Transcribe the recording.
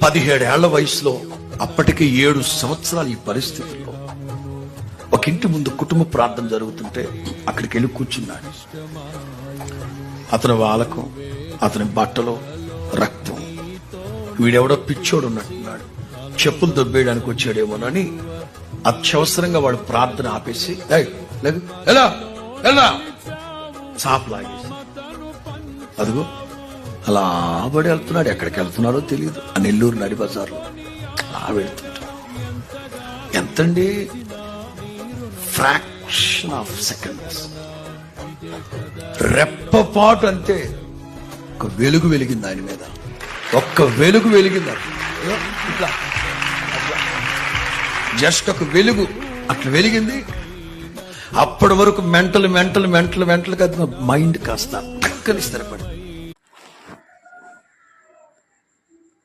17 ఏళ్ల వయసులో, అప్పటికి 7 సంవత్సరాలు ఈ పరిస్థితుల్లో ఒక ఇంటి ముందు కుటుంబ ప్రార్థన జరుగుతుంటే అక్కడికి వెళ్ళి కూర్చున్నాడు. అతని వాలకం, అతని బట్టలో రక్తం. వీడెవడో పిచ్చోడు ఉన్నట్టున్నాడు, చెప్పులు దొబ్బేయడానికి వచ్చాడేమోనని అత్యవసరంగా వాడు ప్రార్థన ఆపేసి ఎలా చాపలాగేసి అదిగో అలా ఆబడి వెళ్తున్నాడు. ఎక్కడికి వెళ్తున్నాడో తెలియదు. ఆ నెల్లూరు నడి బజార్లో అలా వెళ్తుంటాడు. ఎంతండి, ఫ్రాక్షన్ ఆఫ్ సెకండ్స్, రెప్పపాటు అంతే. ఒక వెలుగు వెలిగింది ఆయన మీద, ఒక్క వెలుగు వెలిగింది. ఇట్లా జస్ట్ ఒక వెలుగు అట్లా వెలిగింది. అప్పటి వరకు మెంటల్ మెంటల్ మెంటల్ మెంటల్ కాదు, మైండ్ కాస్త టక్కని స్థిరపడింది.